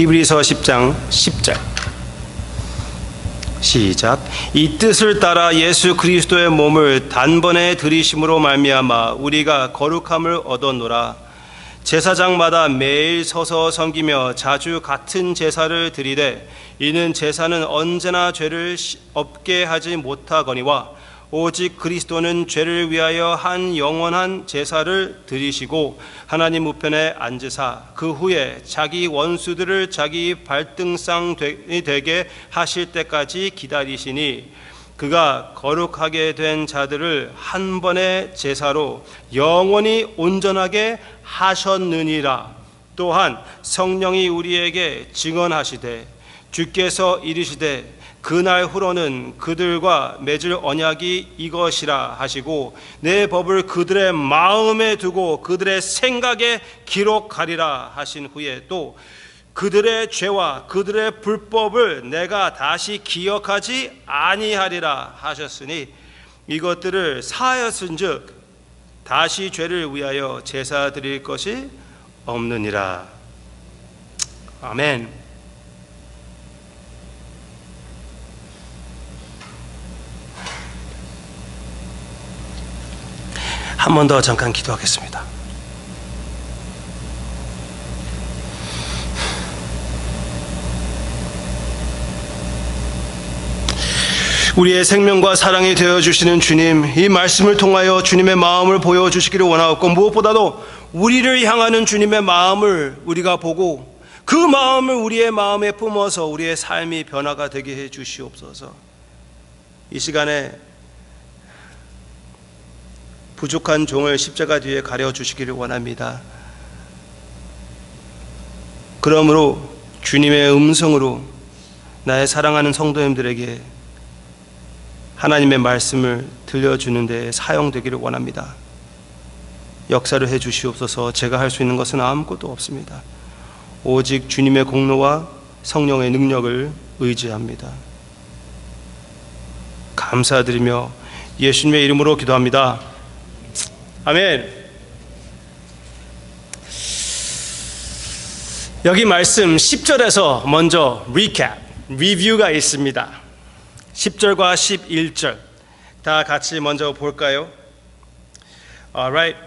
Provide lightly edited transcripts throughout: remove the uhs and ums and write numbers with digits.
히브리서 10장 10절 시작. 이 뜻을 따라 예수 그리스도의 몸을 단번에 들이심으로 말미암아 우리가 거룩함을 얻었노라. 제사장마다 매일 서서 섬기며 자주 같은 제사를 드리되 이는 제사는 언제나 죄를 없게 하지 못하거니와 오직 그리스도는 죄를 위하여 한 영원한 제사를 드리시고 하나님 우편에 앉으사 그 후에 자기 원수들을 자기 발등상 되게 하실 때까지 기다리시니 그가 거룩하게 된 자들을 한 번의 제사로 영원히 온전하게 하셨느니라. 또한 성령이 우리에게 증언하시되 주께서 이르시되 그날 후로는 그들과 맺을 언약이 이것이라 하시고 내 법을 그들의 마음에 두고 그들의 생각에 기록하리라 하신 후에 또 그들의 죄와 그들의 불법을 내가 다시 기억하지 아니하리라 하셨으니 이것들을 사하였은즉 다시 죄를 위하여 제사 드릴 것이 없느니라. 아멘. 한 번 더 잠깐 기도하겠습니다. 우리의 생명과 사랑이 되어주시는 주님, 이 말씀을 통하여 주님의 마음을 보여주시기를 원하옵고 무엇보다도 우리를 향하는 주님의 마음을 우리가 보고 그 마음을 우리의 마음에 품어서 우리의 삶이 변화가 되게 해 주시옵소서. 이 시간에 부족한 종을 십자가 뒤에 가려주시기를 원합니다. 그러므로 주님의 음성으로 나의 사랑하는 성도님들에게 하나님의 말씀을 들려주는 데 사용되기를 원합니다. 역사를 해 주시옵소서. 제가 할 수 있는 것은 아무것도 없습니다. 오직 주님의 공로와 성령의 능력을 의지합니다. 감사드리며 예수님의 이름으로 기도합니다. 아멘. 여기 말씀 10절에서 먼저 리뷰가 있습니다. 10절과 11절 다 같이 먼저 볼까요? Alright.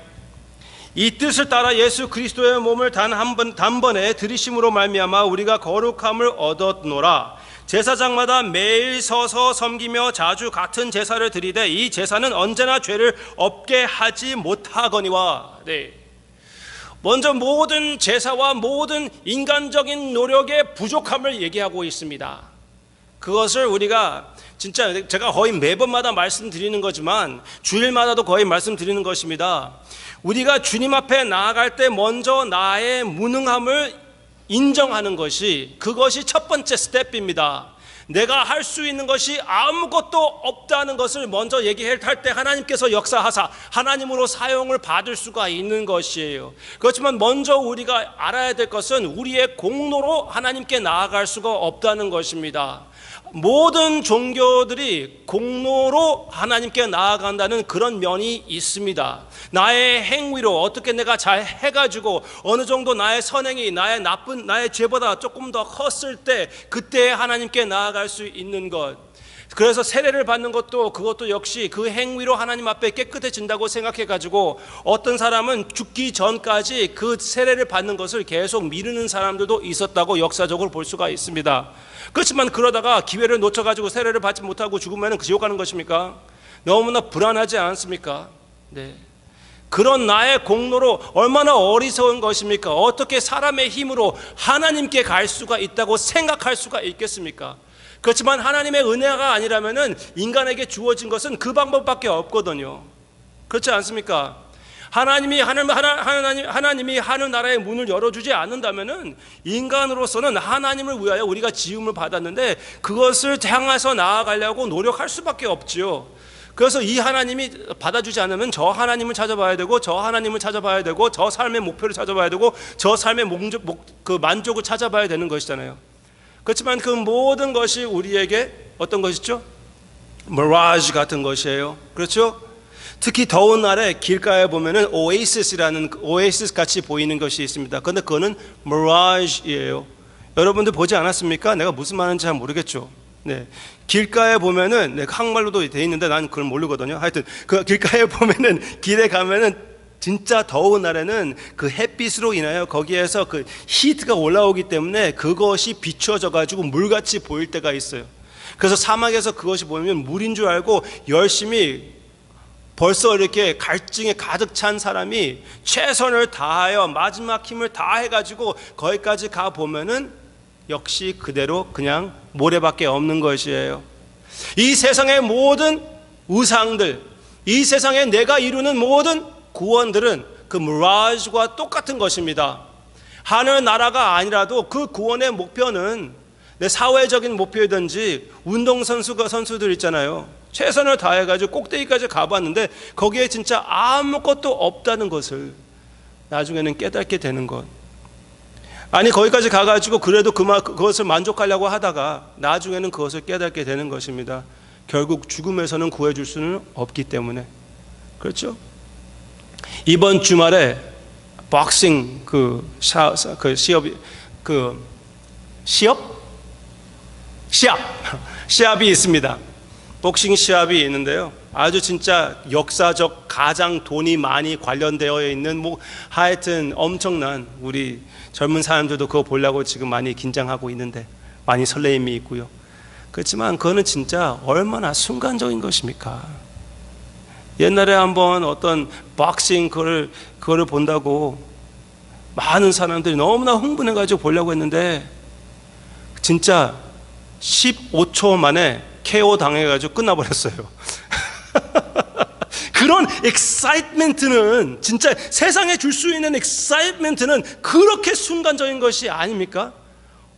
이 뜻을 따라 예수 그리스도의 몸을 단번에 들이심으로 말미암아 우리가 거룩함을 얻었노라. 제사장마다 매일 서서 섬기며 자주 같은 제사를 드리되 이 제사는 언제나 죄를 없게 하지 못하거니와. 네. 먼저 모든 제사와 모든 인간적인 노력의 부족함을 얘기하고 있습니다. 그것을 우리가 진짜 제가 거의 매번마다 말씀드리는 거지만 주일마다도 거의 말씀드리는 것입니다. 우리가 주님 앞에 나아갈 때 먼저 나의 무능함을 인정하는 것이 그것이 첫 번째 스텝입니다. 내가 할 수 있는 것이 아무것도 없다는 것을 먼저 얘기할 때 하나님께서 역사하사 하나님으로 사용을 받을 수가 있는 것이에요. 그렇지만 먼저 우리가 알아야 될 것은 우리의 공로로 하나님께 나아갈 수가 없다는 것입니다. 모든 종교들이 공로로 하나님께 나아간다는 그런 면이 있습니다. 나의 행위로 어떻게 내가 잘 해가지고 어느 정도 나의 선행이 나의 죄보다 조금 더 컸을 때 그때 하나님께 나아갈 수 있는 것. 그래서 세례를 받는 것도 그것도 역시 그 행위로 하나님 앞에 깨끗해진다고 생각해가지고 어떤 사람은 죽기 전까지 그 세례를 받는 것을 계속 미루는 사람들도 있었다고 역사적으로 볼 수가 있습니다. 그렇지만 그러다가 기회를 놓쳐가지고 세례를 받지 못하고 죽으면 지옥 가는 것입니까? 너무나 불안하지 않습니까? 네. 그런 나의 공로로 얼마나 어리석은 것입니까? 어떻게 사람의 힘으로 하나님께 갈 수가 있다고 생각할 수가 있겠습니까? 그렇지만 하나님의 은혜가 아니라면은 인간에게 주어진 것은 그 방법밖에 없거든요. 그렇지 않습니까? 하나님이 하는 나라의 문을 열어주지 않는다면은 인간으로서는 하나님을 위하여 우리가 지음을 받았는데 그것을 향해서 나아가려고 노력할 수밖에 없지요. 그래서 이 하나님이 받아주지 않으면 저 하나님을 찾아봐야 되고 저 하나님을 찾아봐야 되고 저 삶의 목표를 찾아봐야 되고 저 삶의 만족을 찾아봐야 되는 것이잖아요. 그렇지만 그 모든 것이 우리에게 어떤 것이죠? 미라지 같은 것이에요. 그렇죠? 특히 더운 날에 길가에 보면은 오에시스 같이 보이는 것이 있습니다. 그런데 그거는 미라지예요. 여러분들 보지 않았습니까? 내가 무슨 말인지 잘 모르겠죠. 네. 길가에 보면은, 네, 한국말로도 돼 있는데 난 그걸 모르거든요. 하여튼 그 길가에 보면은, 길에 가면은 진짜 더운 날에는 그 햇빛으로 인하여 거기에서 그 히트가 올라오기 때문에 그것이 비추어져 가지고 물같이 보일 때가 있어요. 그래서 사막에서 그것이 보이면 물인 줄 알고 열심히, 벌써 이렇게 갈증에 가득 찬 사람이 최선을 다하여 마지막 힘을 다해 가지고 거기까지 가 보면은 역시 그대로 그냥 모래밖에 없는 것이에요. 이 세상의 모든 우상들, 이 세상에 내가 이루는 모든 구원들은 그 미라지와 똑같은 것입니다. 하늘나라가 아니라도 그 구원의 목표는 내 사회적인 목표이든지, 선수들 있잖아요. 최선을 다해가지고 꼭대기까지 가봤는데 거기에 진짜 아무것도 없다는 것을 나중에는 깨닫게 되는 것. 아니, 거기까지 가가지고 그래도 그것을 만족하려고 하다가 나중에는 그것을 깨닫게 되는 것입니다. 결국 죽음에서는 구해줄 수는 없기 때문에. 그렇죠? 이번 주말에 박싱 시합이 있습니다. 복싱 시합이 있는데요. 아주 진짜 역사적 가장 돈이 많이 관련되어 있는, 하여튼 엄청난, 우리 젊은 사람들도 그거 보려고 지금 많이 긴장하고 있는데 많이 설레임이 있고요. 그렇지만 그거는 진짜 얼마나 순간적인 것입니까? 옛날에 한번 어떤 박싱 그거를 본다고 많은 사람들이 너무나 흥분해가지고 보려고 했는데 진짜 15초 만에 KO 당해가지고 끝나버렸어요. 그런 엑사이트먼트는, 진짜 세상에 줄 수 있는 엑사이트먼트는 그렇게 순간적인 것이 아닙니까?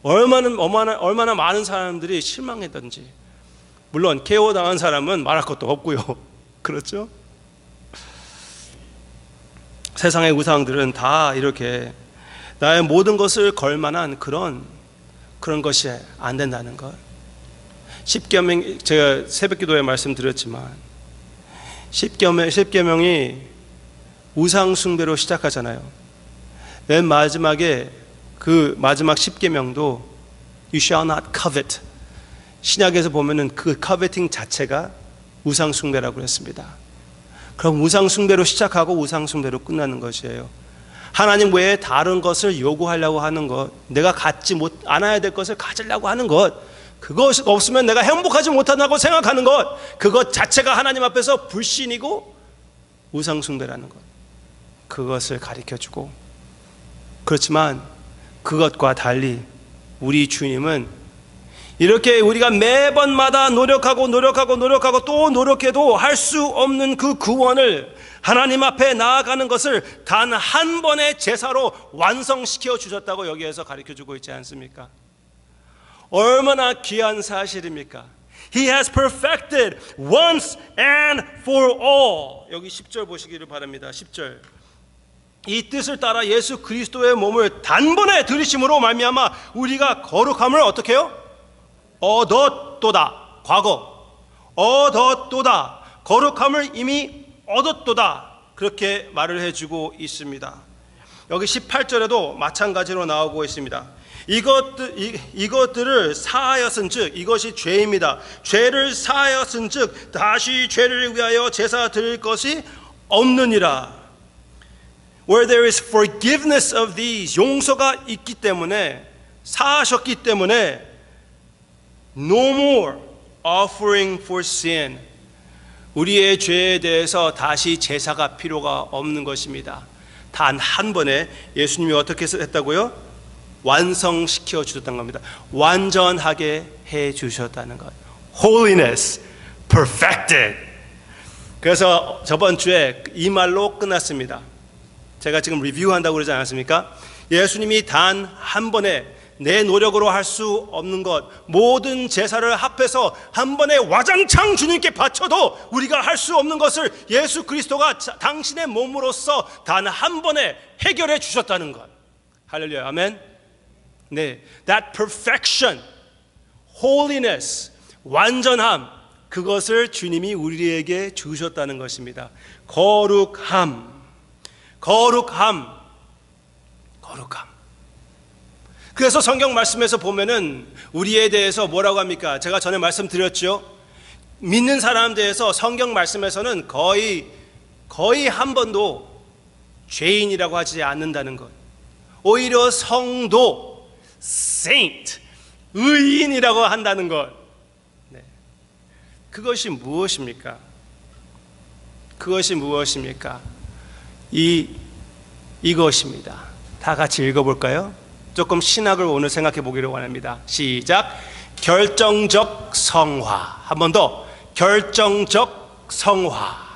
얼마나 많은 사람들이 실망했던지. 물론 KO 당한 사람은 말할 것도 없고요. 그렇죠? 세상의 우상들은 다 이렇게 나의 모든 것을 걸 만한 그런 것이 안 된다는 것. 십계명, 제가 새벽기도에 말씀드렸지만 십계명이 우상 숭배로 시작하잖아요. 맨 마지막에 그 마지막 십계명도 You shall not covet. 신약에서 보면은 그 coveting 자체가 우상 숭배라고 했습니다. 그럼 우상 숭배로 시작하고 우상 숭배로 끝나는 것이에요. 하나님 외에 다른 것을 요구하려고 하는 것, 내가 갖지 않아야 될 것을 가지려고 하는 것, 그것 없으면 내가 행복하지 못한다고 생각하는 것, 그것 자체가 하나님 앞에서 불신이고 우상 숭배라는 것, 그것을 가르쳐주고, 그렇지만 그것과 달리 우리 주님은 이렇게 우리가 매번마다 노력하고 또 노력해도 할 수 없는 그 구원을 하나님 앞에 나아가는 것을 단 한 번의 제사로 완성시켜 주셨다고 여기에서 가르쳐주고 있지 않습니까? 얼마나 귀한 사실입니까? He has perfected once and for all. 여기 10절 보시기를 바랍니다. 10절. 이 뜻을 따라 예수 그리스도의 몸을 단번에 들이심으로 말미암아 우리가 거룩함을 어떻게 해요? 얻었도다. 과거. 얻었도다. 거룩함을 이미 얻었도다. 그렇게 말을 해주고 있습니다. 여기 18절에도 마찬가지로 나오고 있습니다. 이것들을 사하였은즉, 이것이 죄입니다. 죄를 사하였은즉 다시 죄를 위하여 제사 드릴 것이 없느니라. Where there is forgiveness of these, 용서가 있기 때문에, 사하셨기 때문에 no more offering for sin, 우리의 죄에 대해서 다시 제사가 필요가 없는 것입니다. 단 한 번에 예수님이 어떻게 했다고요? 완성시켜 주셨다는 겁니다. 완전하게 해 주셨다는 것. Holiness, perfected. 그래서 저번 주에 이 말로 끝났습니다. 제가 지금 리뷰한다고 그러지 않았습니까? 예수님이 단 한 번에 내 노력으로 할 수 없는 것, 모든 제사를 합해서 한 번에 와장창 주님께 바쳐도 우리가 할 수 없는 것을 예수 그리스도가 당신의 몸으로써 단 한 번에 해결해 주셨다는 것. 할렐루야, 아멘. 네, that perfection, holiness, 완전함, 그것을 주님이 우리에게 주셨다는 것입니다. 거룩함. 그래서 성경 말씀에서 보면은 우리에 대해서 뭐라고 합니까? 제가 전에 말씀드렸죠. 믿는 사람 대해서 성경 말씀에서는 거의 한 번도 죄인이라고 하지 않는다는 것. 오히려 성도, saint, 의인이라고 한다는 것. 네. 그것이 무엇입니까? 그것이 무엇입니까? 이것입니다. 다 같이 읽어볼까요? 조금 신학을 오늘 생각해 보기를 원합니다. 시작. 결정적 성화. 한 번 더. 결정적 성화.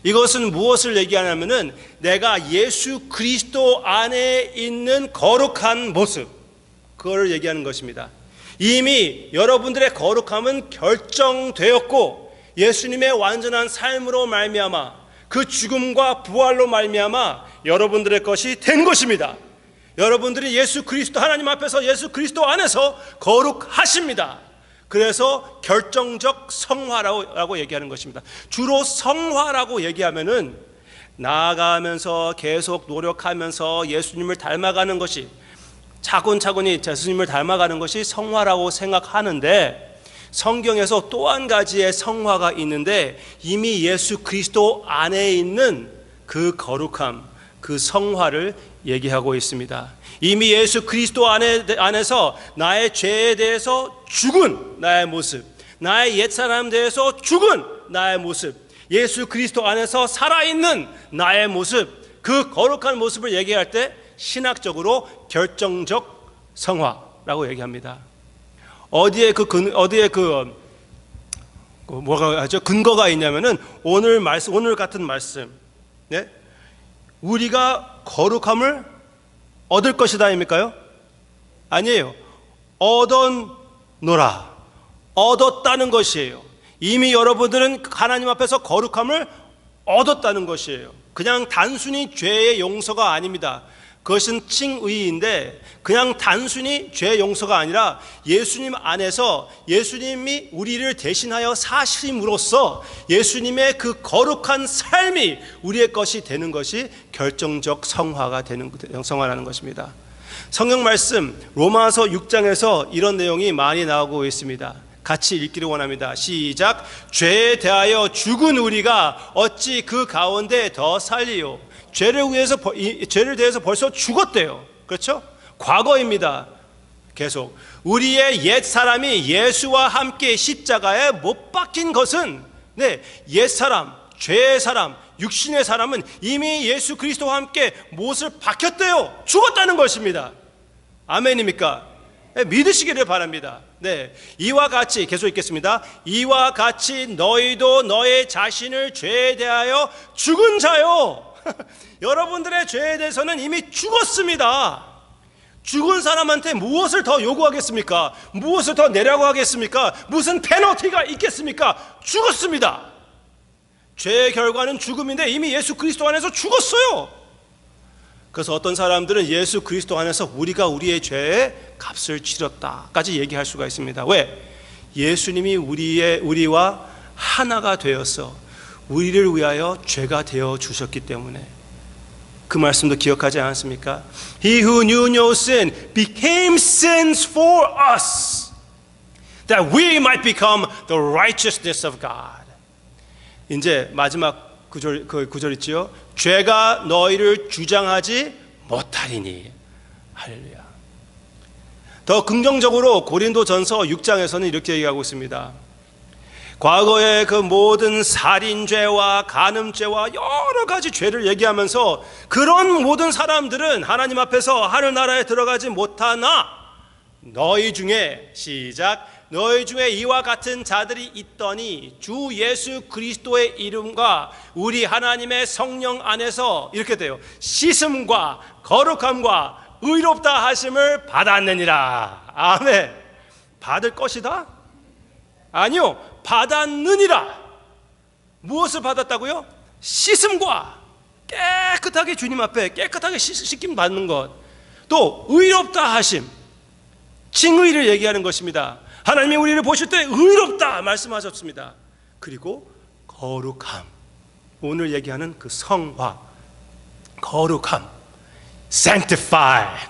이것은 무엇을 얘기하냐면은 내가 예수 그리스도 안에 있는 거룩한 모습, 그거를 얘기하는 것입니다. 이미 여러분들의 거룩함은 결정되었고 예수님의 완전한 삶으로 말미암아 그 죽음과 부활로 말미암아 여러분들의 것이 된 것입니다. 여러분들이 예수 그리스도 하나님 앞에서 예수 그리스도 안에서 거룩하십니다. 그래서 결정적 성화라고 얘기하는 것입니다. 주로 성화라고 얘기하면은 나아가면서 계속 노력하면서 예수님을 닮아가는 것이 차근차근히 예수님을 닮아가는 것이 성화라고 생각하는데 성경에서 또 한 가지의 성화가 있는데 이미 예수 그리스도 안에 있는 그 거룩함, 그 성화를 얘기하고 있습니다. 이미 예수 그리스도 안에서 나의 죄에 대해서 죽은 나의 모습, 나의 옛사람 대해서 죽은 나의 모습, 예수 그리스도 안에서 살아있는 나의 모습, 그 거룩한 모습을 얘기할 때 신학적으로 결정적 성화라고 얘기합니다. 어디에 뭐가 하죠? 근거가 있냐면은 오늘 같은 말씀, 네? 우리가 거룩함을 얻을 것이다입니까요? 아니에요. 얻었노라. 얻었다는 것이에요. 이미 여러분들은 하나님 앞에서 거룩함을 얻었다는 것이에요. 그냥 단순히 죄의 용서가 아닙니다. 그것은 칭의인데 그냥 단순히 죄의 용서가 아니라 예수님 안에서 예수님이 우리를 대신하여 사심으로써 예수님의 그 거룩한 삶이 우리의 것이 되는 것이 결정적 성화라는 것입니다. 성경 말씀 로마서 6장에서 이런 내용이 많이 나오고 있습니다. 같이 읽기를 원합니다. 시작. 죄에 대하여 죽은 우리가 어찌 그 가운데 더 살리요. 죄를 대해서 벌써 죽었대요. 그렇죠? 과거입니다. 계속 우리의 옛 사람이 예수와 함께 십자가에 못 박힌 것은 옛 사람, 죄의 사람, 육신의 사람은 이미 예수 그리스도와 함께 못을 박혔대요. 죽었다는 것입니다. 아멘입니까? 믿으시기를 바랍니다. 이와 같이 계속 읽겠습니다. 이와 같이 너희도 너의 자신을 죄에 대하여 죽은 자요. 여러분들의 죄에 대해서는 이미 죽었습니다. 죽은 사람한테 무엇을 더 요구하겠습니까? 무엇을 더 내라고 하겠습니까? 무슨 페널티가 있겠습니까? 죽었습니다. 죄의 결과는 죽음인데 이미 예수 그리스도 안에서 죽었어요. 그래서 어떤 사람들은 예수 그리스도 안에서 우리가 우리의 죄의 값을 치렀다까지 얘기할 수가 있습니다. 왜? 예수님이 우리와 하나가 되어서 우리를 위하여 죄가 되어 주셨기 때문에. 그 말씀도 기억하지 않습니까? He who knew no sin became sins for us, that we might become the righteousness of God. 이제 마지막 그 구절 있지요. 죄가 너희를 주장하지 못하리니. 할렐루야. 더 긍정적으로 고린도전서 6장에서는 이렇게 얘기하고 있습니다. 과거의 그 모든 살인죄와 간음죄와 여러 가지 죄를 얘기하면서 그런 모든 사람들은 하나님 앞에서 하늘나라에 들어가지 못하나 너희 중에 시작. 너희 중에 이와 같은 자들이 있더니 주 예수 그리스도의 이름과 우리 하나님의 성령 안에서 이렇게 돼요. 씻음과 거룩함과 의롭다 하심을 받았느니라. 아멘. 받을 것이다? 아니요. 받았느니라. 무엇을 받았다고요? 씻음과 깨끗하게 주님 앞에 깨끗하게 씻김 받는 것. 또 의롭다 하심. 칭의를 얘기하는 것입니다. 하나님이 우리를 보실 때 의롭다 말씀하셨습니다. 그리고 거룩함. 오늘 얘기하는 그 성화. 거룩함. Sanctified.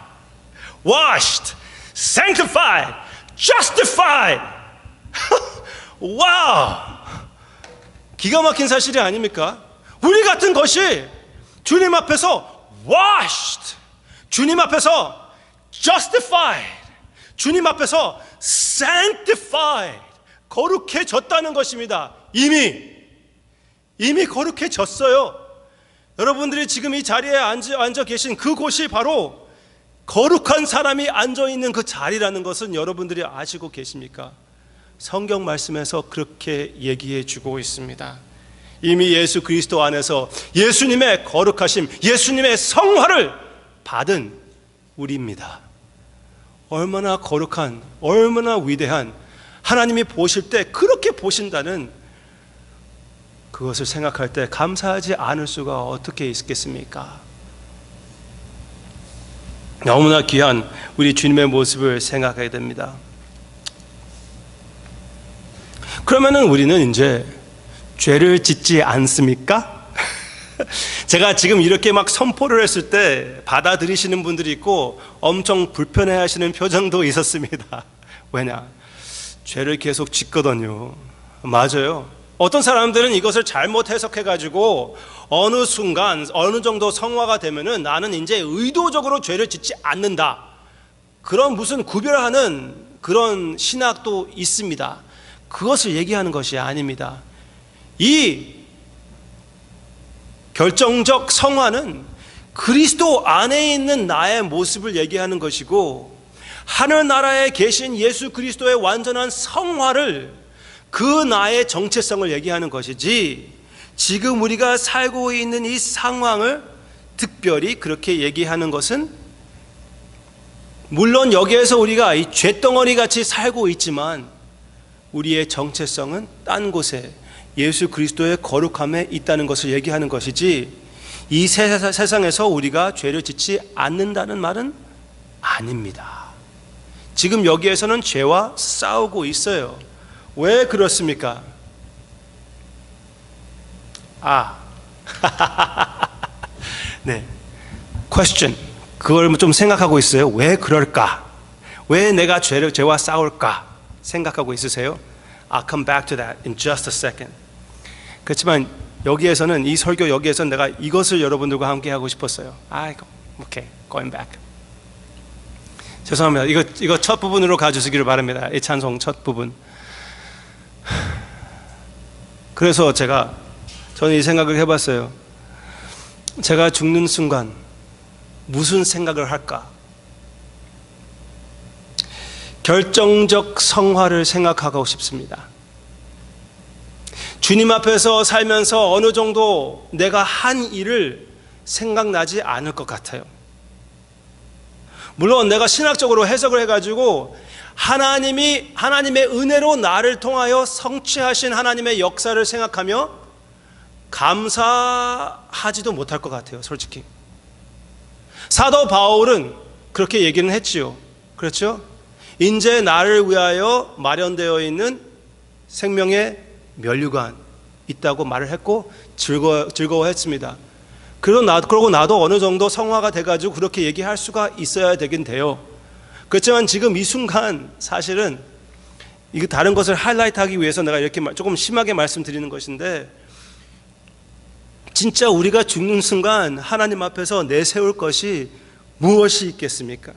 Washed. sanctified, justified. 와우! 기가 막힌 사실이 아닙니까? 우리 같은 것이 주님 앞에서 washed, 주님 앞에서 justified, 주님 앞에서 sanctified, 거룩해졌다는 것입니다. 이미 거룩해졌어요. 여러분들이 지금 이 자리에 앉아 계신 그곳이 바로 거룩한 사람이 앉아있는 그 자리라는 것은 여러분들이 아시고 계십니까? 성경 말씀에서 그렇게 얘기해 주고 있습니다. 이미 예수 그리스도 안에서 예수님의 거룩하심, 예수님의 성화를 받은 우리입니다. 얼마나 거룩한, 얼마나 위대한, 하나님이 보실 때 그렇게 보신다는 그것을 생각할 때 감사하지 않을 수가 어떻게 있겠습니까? 너무나 귀한 우리 주님의 모습을 생각하게 됩니다. 그러면은 우리는 이제 죄를 짓지 않습니까? 제가 지금 이렇게 막 선포를 했을 때 받아들이시는 분들이 있고 엄청 불편해 하시는 표정도 있었습니다. 왜냐? 죄를 계속 짓거든요. 맞아요. 어떤 사람들은 이것을 잘못 해석해가지고 어느 순간 어느 정도 성화가 되면은 나는 이제 의도적으로 죄를 짓지 않는다, 그런 무슨 구별하는 그런 신학도 있습니다. 그것을 얘기하는 것이 아닙니다. 이 결정적 성화는 그리스도 안에 있는 나의 모습을 얘기하는 것이고, 하늘나라에 계신 예수 그리스도의 완전한 성화를, 그 나의 정체성을 얘기하는 것이지, 지금 우리가 살고 있는 이 상황을 특별히 그렇게 얘기하는 것은, 물론 여기에서 우리가 이 쇳덩어리 같이 살고 있지만 우리의 정체성은 딴 곳에 예수 그리스도의 거룩함에 있다는 것을 얘기하는 것이지, 이 세상에서 우리가 죄를 짓지 않는다는 말은 아닙니다. 지금 여기에서는 죄와 싸우고 있어요. 왜 그렇습니까? 네, question. 그걸 좀 생각하고 있어요. 왜 그럴까? 왜 내가 죄와 싸울까? 생각하고 있으세요? I'll come back to that in just a second. 그렇지만 여기에서는, 이 설교 여기에서는 내가 이것을 여러분들과 함께 하고 싶었어요. Okay, going back. 죄송합니다. 이거 첫 부분으로 가주시기를 바랍니다. 이 찬송 첫 부분. 그래서 저는 이 생각을 해봤어요. 제가 죽는 순간 무슨 생각을 할까? 결정적 성화를 생각하고 싶습니다. 주님 앞에서 살면서 어느 정도 내가 한 일을 생각나지 않을 것 같아요. 물론 내가 신학적으로 해석을 해가지고 하나님의 은혜로 나를 통하여 성취하신 하나님의 역사를 생각하며 감사하지도 못할 것 같아요. 솔직히 사도 바울은 그렇게 얘기는 했지요. 그렇죠? 이제 나를 위하여 마련되어 있는 생명의 면류관 있다고 말을 했고 즐거워했습니다. 그러고 나도 어느 정도 성화가 돼가지고 그렇게 얘기할 수가 있어야 되긴 돼요. 그렇지만 지금 이 순간 사실은 이거 다른 것을 하이라이트하기 위해서 내가 이렇게 조금 심하게 말씀드리는 것인데, 진짜 우리가 죽는 순간 하나님 앞에서 내세울 것이 무엇이 있겠습니까?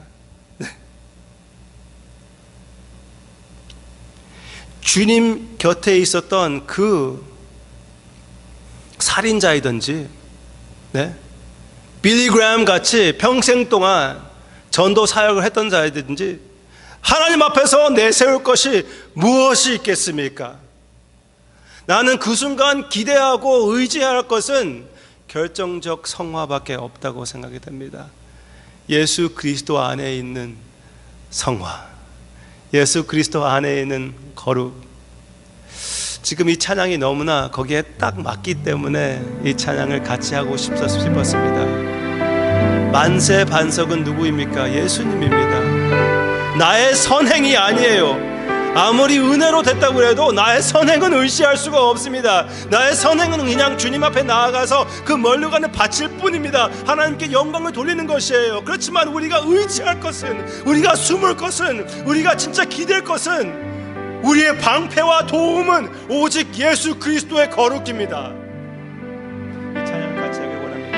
주님 곁에 있었던 그 살인자이든지, 빌리 그레이엄 같이 평생 동안 전도 사역을 했던 자이든지 하나님 앞에서 내세울 것이 무엇이 있겠습니까? 나는 그 순간 기대하고 의지할 것은 결정적 성화밖에 없다고 생각이 됩니다. 예수 그리스도 안에 있는 성화, 예수 그리스도 안에 있는 거룩. 지금 이 찬양이 너무나 거기에 딱 맞기 때문에 이 찬양을 같이 하고 싶었습니다. 만세 반석은 누구입니까? 예수님입니다. 나의 선행이 아니에요. 아무리 은혜로 됐다고 해도 나의 선행은 의지할 수가 없습니다. 나의 선행은 그냥 주님 앞에 나아가서 그 멀리 가는 밭일 뿐입니다. 하나님께 영광을 돌리는 것이에요. 그렇지만 우리가 의지할 것은, 우리가 숨을 것은, 우리가 진짜 기댈 것은, 우리의 방패와 도움은 오직 예수 그리스도의 거룩입니다. 이 찬양 같이 하길 원합니다.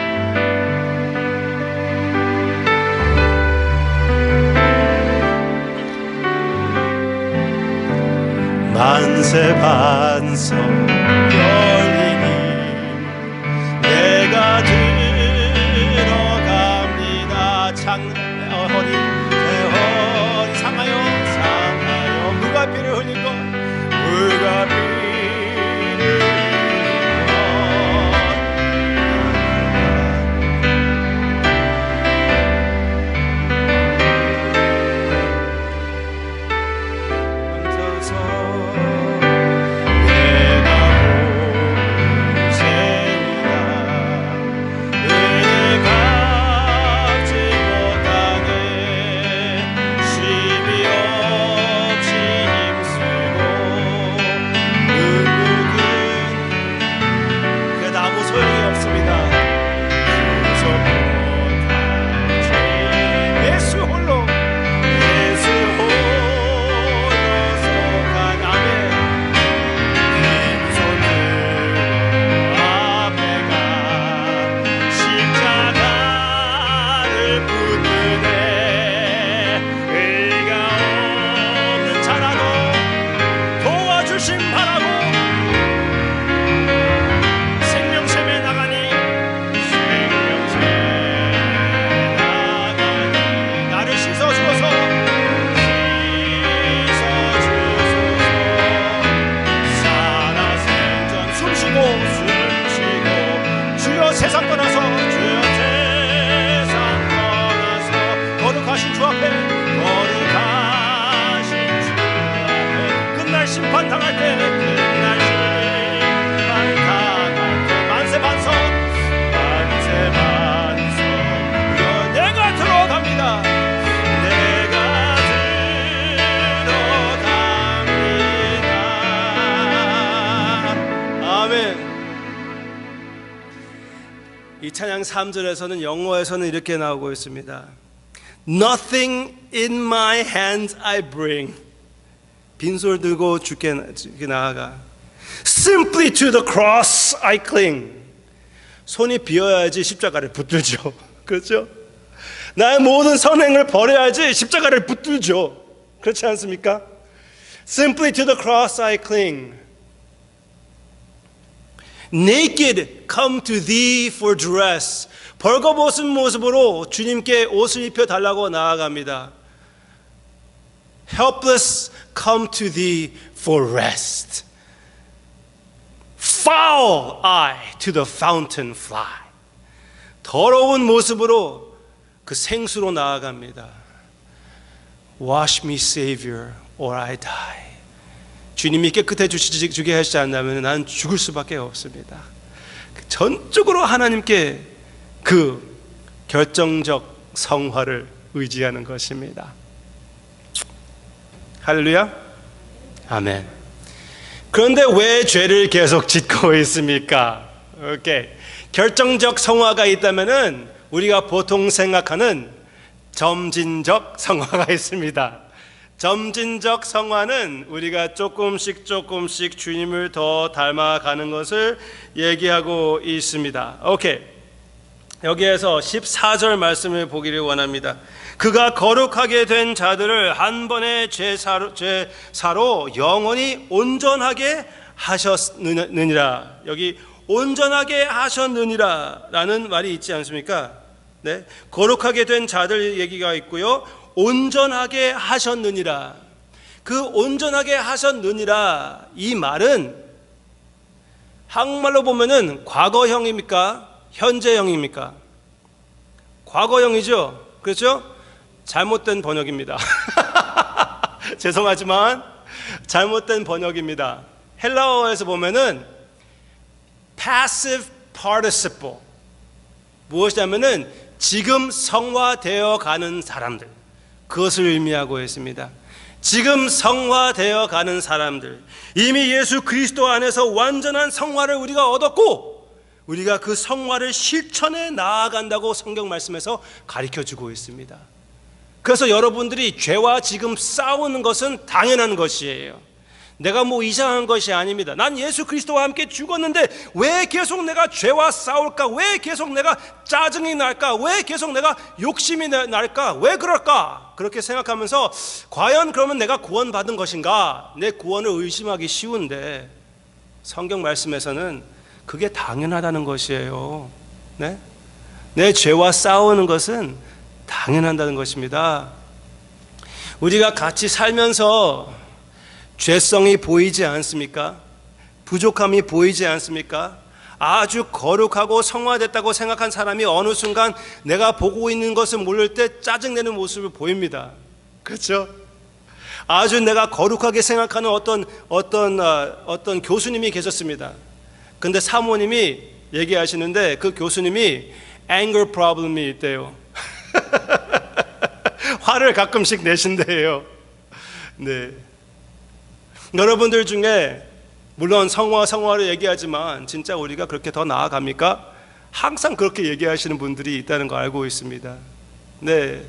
만세 반석 열리니 내가 들어갑니다. 허리 상하여 누가 피를 흘린 것, 누가 피를 심판당할 때, 끝날 심판당할 때 만세 반석 내가 들어갑니다. 내가 들어갑니다. 아멘. 이 찬양 3절에서는 영어에서는 이렇게 나오고 있습니다. Nothing in my hands I bring. 빈솔 들고 주께 나아가. Simply to the cross I cling. 손이 비어야지 십자가를 붙들죠. 그렇죠? 나의 모든 선행을 버려야지 십자가를 붙들죠. 그렇지 않습니까? Simply to the cross I cling. Naked come to thee for dress. 벌거벗은 모습으로 주님께 옷을 입혀달라고 나아갑니다. Helpless come to thee for rest. Foul eye to the fountain fly. 더러운 모습으로 그 생수로 나아갑니다. Wash me, Savior, or I die. 주님이 깨끗해 주게 하시지 않는다면 나는 죽을 수밖에 없습니다. 전적으로 하나님께 그 결정적 성화를 의지하는 것입니다. 할렐루야. 아멘. 그런데 왜 죄를 계속 짓고 있습니까? 오케이. 결정적 성화가 있다면은 우리가 보통 생각하는 점진적 성화가 있습니다. 점진적 성화는 우리가 조금씩 주님을 더 닮아가는 것을 얘기하고 있습니다. 오케이. 여기에서 14절 말씀을 보기를 원합니다. 그가 거룩하게 된 자들을 한 번의 죄사로 영원히 온전하게 하셨느니라. 여기 온전하게 하셨느니라 라는 말이 있지 않습니까? 네, 거룩하게 된 자들 얘기가 있고요, 온전하게 하셨느니라. 그 온전하게 하셨느니라 이 말은 한국말로 보면은 과거형입니까? 현재형입니까? 과거형이죠. 그렇죠? 잘못된 번역입니다. 죄송하지만 잘못된 번역입니다. 헬라어에서 보면은 passive participle, 무엇이냐면은 지금 성화되어 가는 사람들, 그것을 의미하고 있습니다. 지금 성화되어 가는 사람들, 이미 예수 그리스도 안에서 완전한 성화를 우리가 얻었고 우리가 그 성화를 실천해 나아간다고 성경 말씀에서 가르쳐주고 있습니다. 그래서 여러분들이 죄와 지금 싸우는 것은 당연한 것이에요. 내가 뭐 이상한 것이 아닙니다. 난 예수 그리스도와 함께 죽었는데 왜 계속 내가 죄와 싸울까? 왜 계속 내가 짜증이 날까? 왜 계속 내가 욕심이 날까? 왜 그럴까? 그렇게 생각하면서 과연 그러면 내가 구원받은 것인가? 내 구원을 의심하기 쉬운데 성경 말씀에서는 그게 당연하다는 것이에요. 네? 내 죄와 싸우는 것은 당연하다는 것입니다. 우리가 같이 살면서 죄성이 보이지 않습니까? 부족함이 보이지 않습니까? 아주 거룩하고 성화됐다고 생각한 사람이 어느 순간 내가 보고 있는 것을 모를 때 짜증내는 모습을 보입니다. 그렇죠? 아주 내가 거룩하게 생각하는 어떤 교수님이 계셨습니다. 근데 사모님이 얘기하시는데 그 교수님이 anger problem이 있대요. 화를 가끔씩 내신대요. 네. 여러분들 중에 물론 성화를 얘기하지만 진짜 우리가 그렇게 더 나아갑니까? 항상 그렇게 얘기하시는 분들이 있다는 거 알고 있습니다. 네,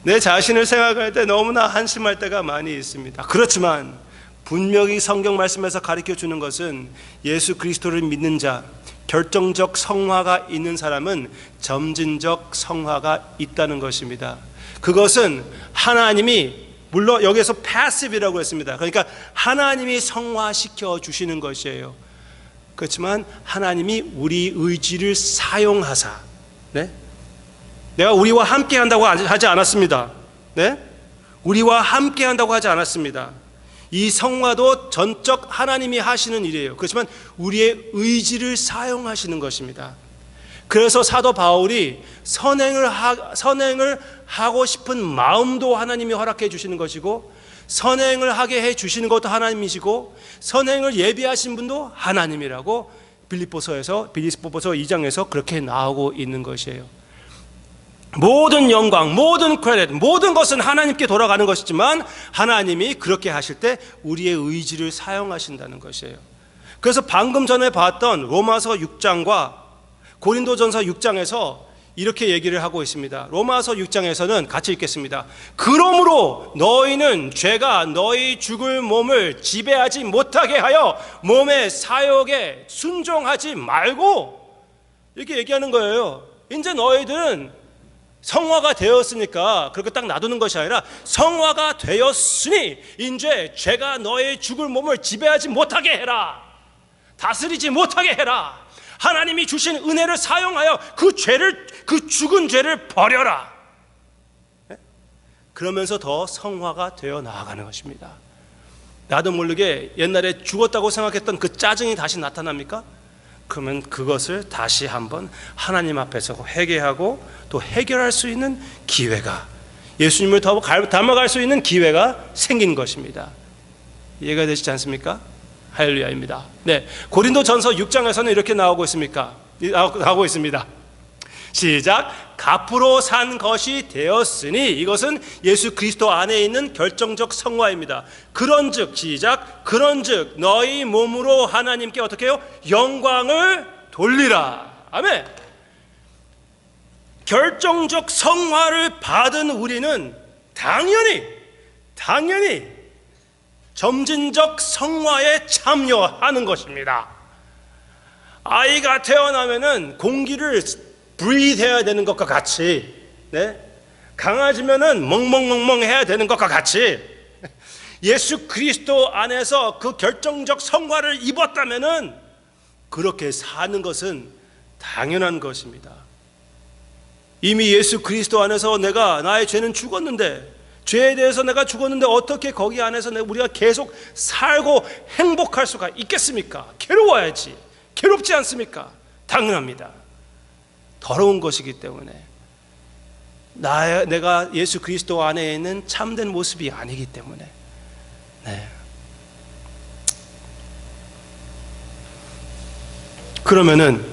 내 자신을 생각할 때 너무나 한심할 때가 많이 있습니다. 그렇지만 분명히 성경 말씀에서 가르쳐 주는 것은 예수 그리스도를 믿는 자, 결정적 성화가 있는 사람은 점진적 성화가 있다는 것입니다. 그것은 하나님이 물론 여기서 패시브라고 했습니다. 그러니까 하나님이 성화시켜 주시는 것이에요. 그렇지만 하나님이 우리 의지를 사용하사, 네? 내가 우리와 함께 한다고 하지 않았습니다. 네? 우리와 함께 한다고 하지 않았습니다. 이 성화도 전적 하나님이 하시는 일이에요. 그렇지만 우리의 의지를 사용하시는 것입니다. 그래서 사도 바울이 선행을 하고 싶은 마음도 하나님이 허락해 주시는 것이고 선행을 하게 해 주시는 것도 하나님이시고 선행을 예비하신 분도 하나님이라고 빌립보서 2장에서 그렇게 나오고 있는 것이에요. 모든 영광, 모든 크레딧, 모든 것은 하나님께 돌아가는 것이지만 하나님이 그렇게 하실 때 우리의 의지를 사용하신다는 것이에요. 그래서 방금 전에 봤던 로마서 6장과 고린도전서 6장에서 이렇게 얘기를 하고 있습니다. 로마서 6장에서는 같이 읽겠습니다. 그러므로 너희는 죄가 너희 죽을 몸을 지배하지 못하게 하여 몸의 사욕에 순종하지 말고 이렇게 얘기하는 거예요. 이제 너희들은 성화가 되었으니까 그렇게 딱 놔두는 것이 아니라 성화가 되었으니 이제 죄가 너의 죽을 몸을 지배하지 못하게 해라. 다스리지 못하게 해라. 하나님이 주신 은혜를 사용하여 그 죽은 죄를 버려라. 그러면서 더 성화가 되어 나아가는 것입니다. 나도 모르게 옛날에 죽었다고 생각했던 그 짜증이 다시 나타납니까? 그러면 그것을 다시 한번 하나님 앞에서 회개하고 또 해결할 수 있는 기회가, 예수님을 더 닮아갈 수 있는 기회가 생긴 것입니다. 이해가 되시지 않습니까? 할렐루야입니다. 네, 고린도전서 6장에서는 이렇게 나오고 있습니다. 시작. 값으로 산 것이 되었으니 이것은 예수 그리스도 안에 있는 결정적 성화입니다. 그런즉 시작. 그런즉 너희 몸으로 하나님께 어떻게 해요? 영광을 돌리라. 아멘. 결정적 성화를 받은 우리는 당연히 점진적 성화에 참여하는 것입니다. 아이가 태어나면은 공기를 breathe 해야 되는 것과 같이, 네? 강아지면은 멍멍멍멍 해야 되는 것과 같이 예수 그리스도 안에서 그 결정적 성화를 입었다면은 그렇게 사는 것은 당연한 것입니다. 이미 예수 그리스도 안에서 나의 죄는 죽었는데, 죄에 대해서 내가 죽었는데 어떻게 거기 안에서 우리가 계속 살고 행복할 수가 있겠습니까? 괴로워야지. 괴롭지 않습니까? 당연합니다. 더러운 것이기 때문에 내가 예수 그리스도 안에 있는 참된 모습이 아니기 때문에. 네. 그러면은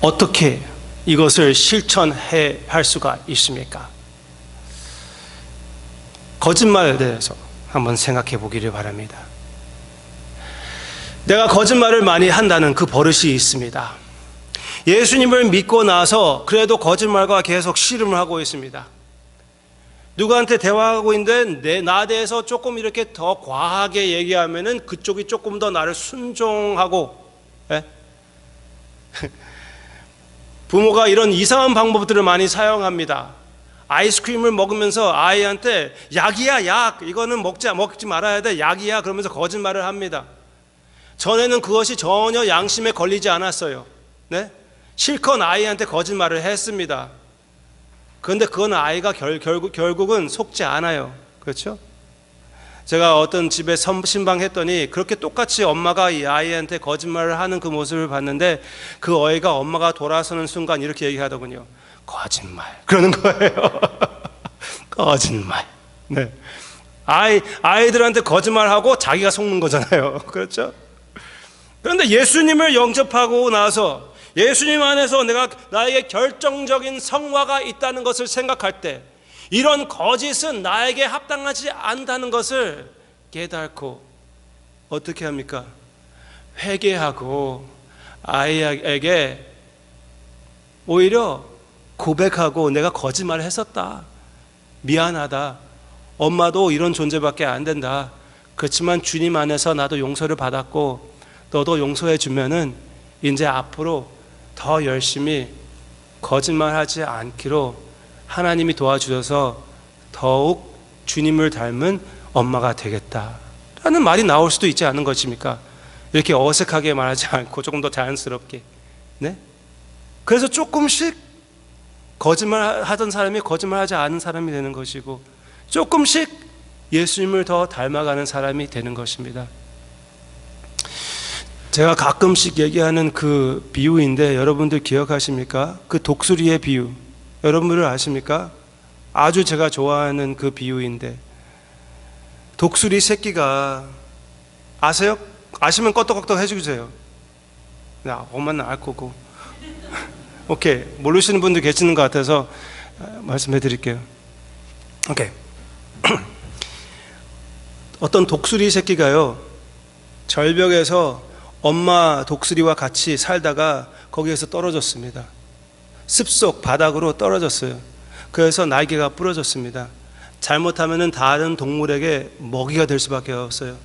어떻게 이것을 실천해 할 수가 있습니까? 거짓말에 대해서 한번 생각해 보기를 바랍니다. 내가 거짓말을 많이 한다는 그 버릇이 있습니다. 예수님을 믿고 나서 그래도 거짓말과 계속 씨름을 하고 있습니다. 누구한테 대화하고 있는데 나 대해서 조금 이렇게 더 과하게 얘기하면은 그쪽이 조금 더 나를 순종하고, 예? 부모가 이런 이상한 방법들을 많이 사용합니다. 아이스크림을 먹으면서 아이한테 약이야, 약, 이거는 먹지 말아야 돼, 약이야, 그러면서 거짓말을 합니다. 전에는 그것이 전혀 양심에 걸리지 않았어요. 네? 실컷 아이한테 거짓말을 했습니다. 그런데 그건 아이가 결국은 속지 않아요. 그렇죠? 제가 어떤 집에 신방했더니 그렇게 똑같이 엄마가 이 아이한테 거짓말을 하는 그 모습을 봤는데 그 어이가 엄마가 돌아서는 순간 이렇게 얘기하더군요. 거짓말. 그러는 거예요. 거짓말. 네. 아이들한테 거짓말하고 자기가 속는 거잖아요. 그렇죠? 그런데 예수님을 영접하고 나서 예수님 안에서 나에게 결정적인 성화가 있다는 것을 생각할 때 이런 거짓은 나에게 합당하지 않다는 것을 깨닫고 어떻게 합니까? 회개하고 아이에게 오히려 고백하고 내가 거짓말을 했었다. 미안하다. 엄마도 이런 존재밖에 안 된다. 그렇지만 주님 안에서 나도 용서를 받았고 너도 용서해 주면은 이제 앞으로 더 열심히 거짓말하지 않기로 하나님이 도와주셔서 더욱 주님을 닮은 엄마가 되겠다라는 말이 나올 수도 있지 않은 것입니까? 이렇게 어색하게 말하지 않고 조금 더 자연스럽게. 네? 그래서 조금씩 거짓말하던 사람이 거짓말하지 않은 사람이 되는 것이고 조금씩 예수님을 더 닮아가는 사람이 되는 것입니다. 제가 가끔씩 얘기하는 그 비유인데 여러분들 기억하십니까? 그 독수리의 비유 여러분들 아십니까? 아주 제가 좋아하는 그 비유인데 독수리 새끼가 아세요? 아시면 껐덕껐덕 해주세요. 엄마는 알 거고. 오케이, 모르시는 분들 계시는 것 같아서 말씀해 드릴게요. 오케이. 어떤 독수리 새끼가요 절벽에서 엄마 독수리와 같이 살다가 거기에서 떨어졌습니다. 습속 바닥으로 떨어졌어요. 그래서 날개가 부러졌습니다. 잘못하면 다른 동물에게 먹이가 될 수밖에 없어요.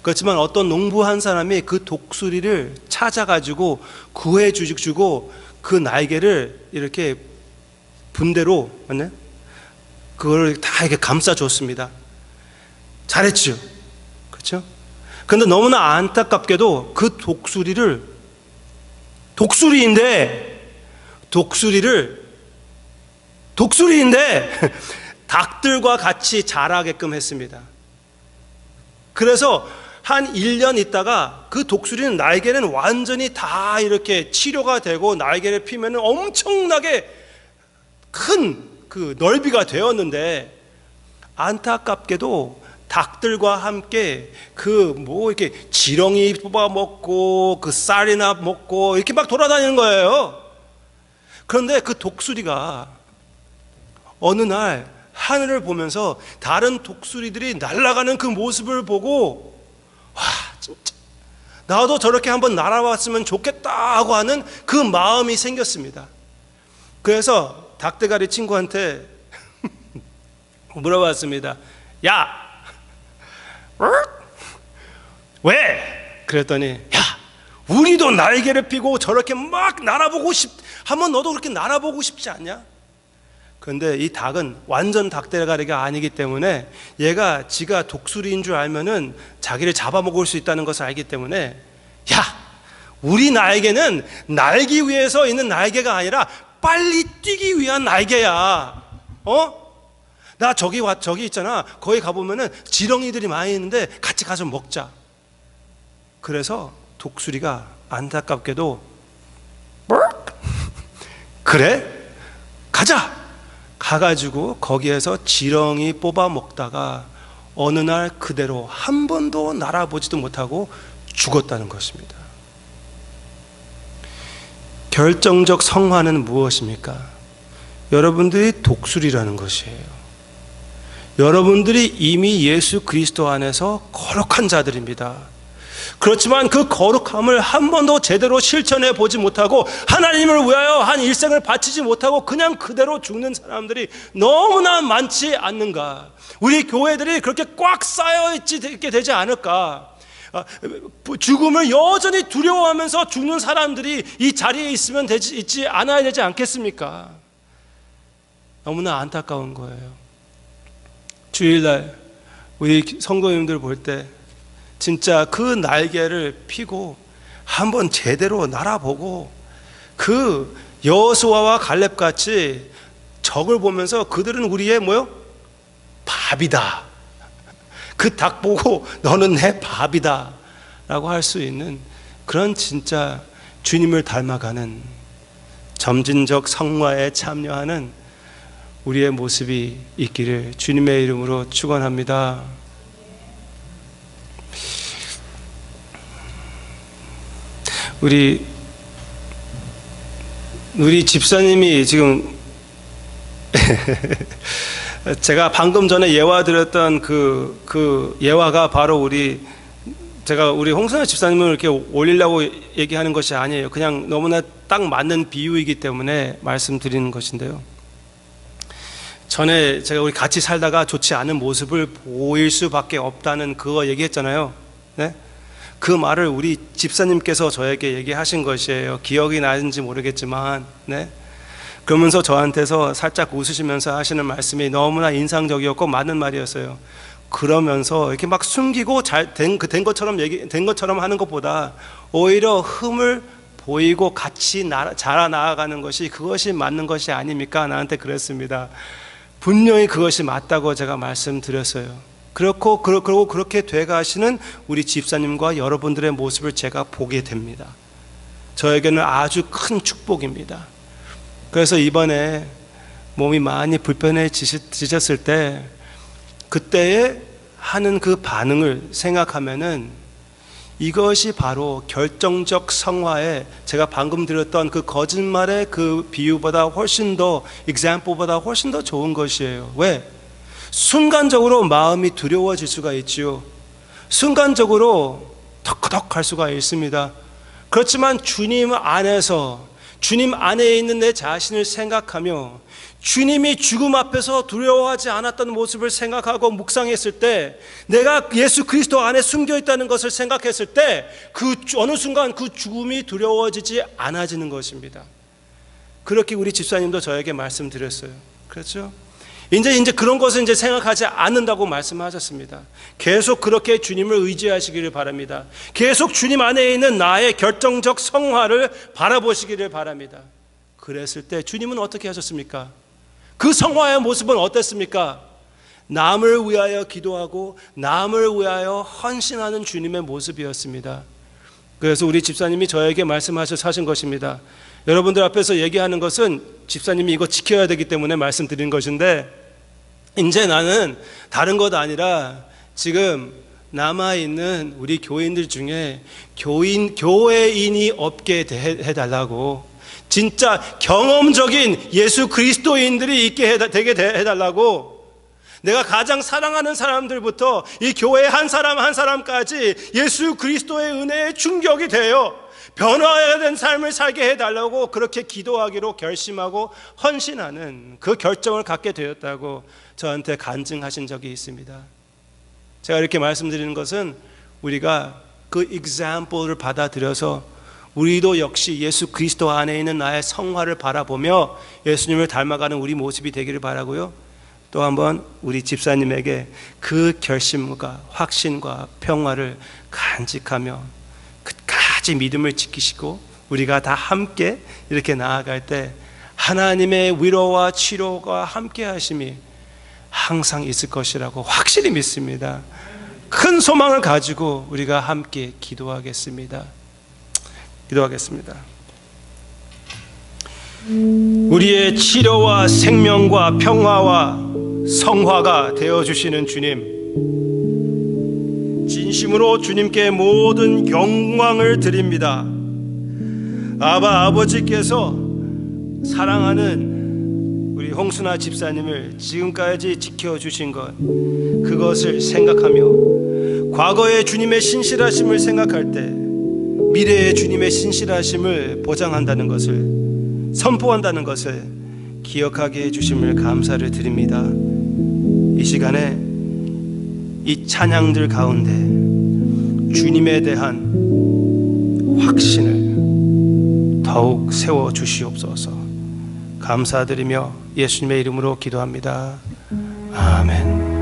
그렇지만 어떤 농부 한 사람이 그 독수리를 찾아가지고 구해주고 그 날개를 이렇게 분대로 맞나요? 그걸 다 이렇게 감싸줬습니다. 잘했죠. 그렇죠? 그런데 너무나 안타깝게도 그 독수리인데 닭들과 같이 자라게끔 했습니다. 그래서 한 1년 있다가 그 독수리는 날개는 완전히 다 이렇게 치료가 되고 날개를 피면 엄청나게 큰 그 넓이가 되었는데 안타깝게도 닭들과 함께 이렇게 지렁이 뽑아 먹고 그 쌀이나 먹고 이렇게 막 돌아다니는 거예요. 그런데 그 독수리가 어느 날 하늘을 보면서 다른 독수리들이 날아가는 그 모습을 보고 와, 진짜 나도 저렇게 한번 날아왔으면 좋겠다 하고 하는 그 마음이 생겼습니다. 그래서 닭대가리 친구한테 물어봤습니다. 야, 왜? 그랬더니 야, 우리도 날개를 펴고 저렇게 막 한번 너도 그렇게 날아보고 싶지 않냐? 그런데 이 닭은 완전 닭대가리가 아니기 때문에 얘가 지가 독수리인 줄 알면은 자기를 잡아먹을 수 있다는 것을 알기 때문에 야, 우리 날개는 날기 위해서 있는 날개가 아니라 빨리 뛰기 위한 날개야. 나 저기 있잖아. 거기 가보면은 지렁이들이 많이 있는데 같이 가서 먹자. 그래서 독수리가 안타깝게도 그래? 가자! 가가지고 거기에서 지렁이 뽑아 먹다가 어느 날 그대로 한 번도 날아보지도 못하고 죽었다는 것입니다. 결정적 성화는 무엇입니까? 여러분들이 독수리라는 것이에요. 여러분들이 이미 예수 그리스도 안에서 거룩한 자들입니다. 그렇지만 그 거룩함을 한 번도 제대로 실천해 보지 못하고 하나님을 위하여 한 일생을 바치지 못하고 그냥 그대로 죽는 사람들이 너무나 많지 않는가? 우리 교회들이 그렇게 꽉 쌓여 있게 되지 않을까? 죽음을 여전히 두려워하면서 죽는 사람들이 이 자리에 있지 않아야 되지 않겠습니까? 너무나 안타까운 거예요. 주일날 우리 성도님들 볼 때 진짜 그 날개를 펴고 한번 제대로 날아보고 그 여호수아와 갈렙같이 적을 보면서 그들은 우리의 뭐요? 밥이다. 그 닭 보고 너는 내 밥이다 라고 할 수 있는 그런 진짜 주님을 닮아가는 점진적 성화에 참여하는 우리의 모습이 있기를 주님의 이름으로 축원합니다. 우리 집사님이 지금 제가 방금 전에 예화 드렸던 그 예화가 바로 제가 우리 홍선아 집사님을 이렇게 올리려고 얘기하는 것이 아니에요. 그냥 너무나 딱 맞는 비유이기 때문에 말씀드리는 것인데요. 전에 제가 우리 같이 살다가 좋지 않은 모습을 보일 수밖에 없다는 그거 얘기했잖아요. 네? 그 말을 우리 집사님께서 저에게 얘기하신 것이에요. 기억이 나는지 모르겠지만, 네? 그러면서 저한테서 살짝 웃으시면서 하시는 말씀이 너무나 인상적이었고 맞는 말이었어요. 그러면서 이렇게 막 숨기고 된 것처럼 하는 것보다 오히려 흠을 보이고 같이 자라 나아가는 것이 그것이 맞는 것이 아닙니까? 나한테 그랬습니다. 분명히 그것이 맞다고 제가 말씀드렸어요. 그리고 그렇게 돼가시는 우리 집사님과 여러분들의 모습을 제가 보게 됩니다. 저에게는 아주 큰 축복입니다. 그래서 이번에 몸이 많이 불편해지셨을 때 그때에 하는 그 반응을 생각하면은 이것이 바로 결정적 성화에 제가 방금 드렸던 그 거짓말의 그 비유보다 훨씬 더 example보다 훨씬 더 좋은 것이에요. 왜? 순간적으로 마음이 두려워질 수가 있지요. 순간적으로 덕덕할 수가 있습니다. 그렇지만 주님 안에 있는 내 자신을 생각하며 주님이 죽음 앞에서 두려워하지 않았던 모습을 생각하고 묵상했을 때 내가 예수 그리스도 안에 숨겨 있다는 것을 생각했을 때 그 어느 순간 그 죽음이 두려워지지 않아지는 것입니다. 그렇게 우리 집사님도 저에게 말씀드렸어요. 그렇죠? 이제 그런 것을 이제 생각하지 않는다고 말씀하셨습니다. 계속 그렇게 주님을 의지하시기를 바랍니다. 계속 주님 안에 있는 나의 결정적 성화를 바라보시기를 바랍니다. 그랬을 때 주님은 어떻게 하셨습니까? 그 성화의 모습은 어땠습니까? 남을 위하여 기도하고 남을 위하여 헌신하는 주님의 모습이었습니다. 그래서 우리 집사님이 저에게 말씀하신 것입니다. 여러분들 앞에서 얘기하는 것은 집사님이 이거 지켜야 되기 때문에 말씀드린 것인데 이제 나는 다른 것 아니라 지금 남아있는 우리 교인들 중에 교회인이 없게 해달라고 진짜 경험적인 예수 그리스도인들이 있게 되게 해달라고 내가 가장 사랑하는 사람들부터 이 교회 한 사람 한 사람까지 예수 그리스도의 은혜에 충격이 되어 변화해야 된 삶을 살게 해달라고 그렇게 기도하기로 결심하고 헌신하는 그 결정을 갖게 되었다고 저한테 간증하신 적이 있습니다. 제가 이렇게 말씀드리는 것은 우리가 그 example를 받아들여서 우리도 역시 예수 그리스도 안에 있는 나의 성화를 바라보며 예수님을 닮아가는 우리 모습이 되기를 바라고요. 또 한번 우리 집사님에게 그 결심과 확신과 평화를 간직하며 끝까지 믿음을 지키시고 우리가 다 함께 이렇게 나아갈 때 하나님의 위로와 치료가 함께 하심이 항상 있을 것이라고 확실히 믿습니다. 큰 소망을 가지고 우리가 함께 기도하겠습니다. 우리의 치료와 생명과 평화와 성화가 되어주시는 주님, 진심으로 주님께 모든 영광을 드립니다. 아버지께서 사랑하는 우리 홍순아 집사님을 지금까지 지켜주신 것, 그것을 생각하며 과거의 주님의 신실하심을 생각할 때 미래의 주님의 신실하심을 보장한다는 것을, 선포한다는 것을 기억하게 해주심을 감사를 드립니다. 이 시간에 이 찬양들 가운데 주님에 대한 확신을 더욱 세워주시옵소서. 감사드리며 예수님의 이름으로 기도합니다. 아멘.